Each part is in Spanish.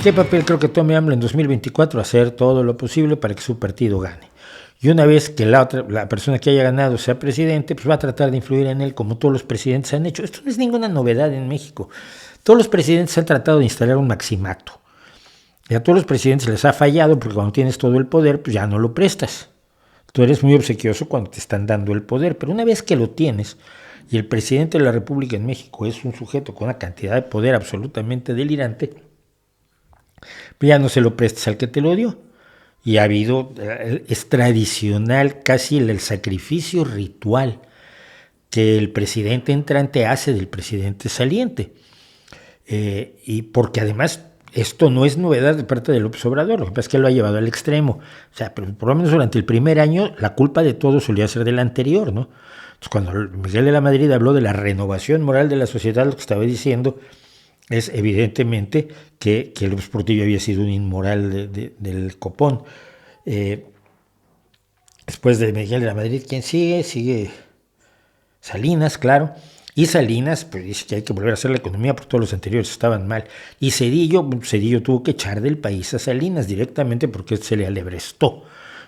¿Qué papel creo que tome AMLO en 2024? Hacer todo lo posible para que su partido gane. Y una vez que la persona que haya ganado sea presidente, pues va a tratar de influir en él como todos los presidentes han hecho. Esto no es ninguna novedad en México. Todos los presidentes han tratado de instalar un maximato. Y a todos los presidentes les ha fallado porque cuando tienes todo el poder, pues ya no lo prestas. Tú eres muy obsequioso cuando te están dando el poder, pero una vez que lo tienes, y el presidente de la República en México es un sujeto con una cantidad de poder absolutamente delirante, pues ya no se lo prestas al que te lo dio. Y ha habido, es tradicional casi el sacrificio ritual que el presidente entrante hace del presidente saliente. Y porque además esto no es novedad de parte de López Obrador, lo que pasa es que lo ha llevado al extremo. O sea, pero por lo menos durante el primer año la culpa de todo solía ser del anterior, ¿no? Entonces, cuando Miguel de la Madrid habló de la renovación moral de la sociedad, lo que estaba diciendo es evidentemente que López Portillo había sido un inmoral del copón. Después de Miguel de la Madrid, ¿quién sigue? Sigue Salinas, claro. Y Salinas, pues dice que hay que volver a hacer la economía porque todos los anteriores estaban mal. Y Cedillo tuvo que echar del país a Salinas directamente porque se le alebrestó.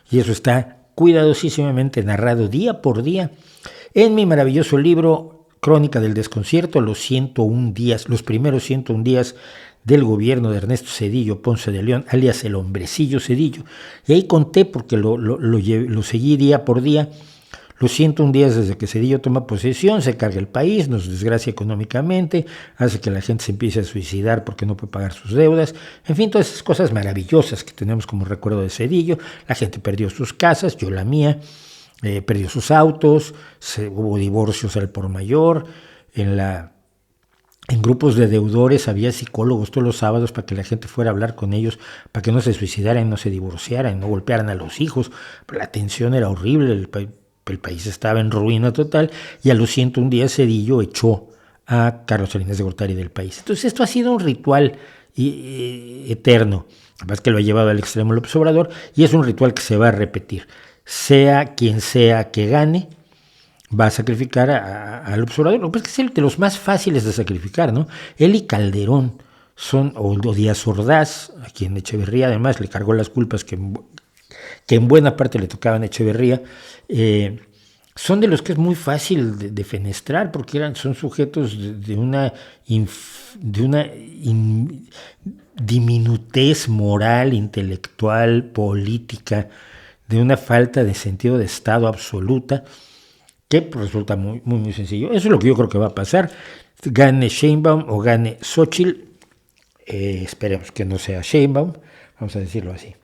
Y eso está cuidadosísimamente narrado día por día en mi maravilloso libro Crónica del Desconcierto, los primeros 101 días del gobierno de Ernesto Zedillo Ponce de León, alias el hombrecillo Zedillo. Y ahí conté, porque lo seguí día por día, los 101 días desde que Zedillo toma posesión, se carga el país, nos desgracia económicamente, hace que la gente se empiece a suicidar porque no puede pagar sus deudas, en fin, todas esas cosas maravillosas que tenemos como recuerdo de Zedillo. La gente perdió sus casas, yo la mía, perdió sus autos, hubo divorcios al por mayor, en grupos de deudores había psicólogos todos los sábados para que la gente fuera a hablar con ellos, para que no se suicidaran, no se divorciaran, no golpearan a los hijos. Pero la tensión era horrible, el país estaba en ruina total, y a los 101 días Zedillo echó a Carlos Salinas de Gortari del país. Entonces esto ha sido un ritual eterno, además que lo ha llevado al extremo López Obrador, y es un ritual que se va a repetir. Sea quien sea que gane, va a sacrificar a López Obrador. Lo que pasa es que es de los más fáciles de sacrificar, ¿no? Él y Calderón o Díaz Ordaz, a quien Echeverría además le cargó las culpas que en buena parte le tocaban a Echeverría, son de los que es muy fácil de fenestrar, porque son sujetos de una diminutez moral, intelectual, política, de una falta de sentido de Estado absoluta, que resulta muy, muy, muy sencillo. Eso es lo que yo creo que va a pasar. Gane Sheinbaum o gane Xóchitl, esperemos que no sea Sheinbaum, vamos a decirlo así.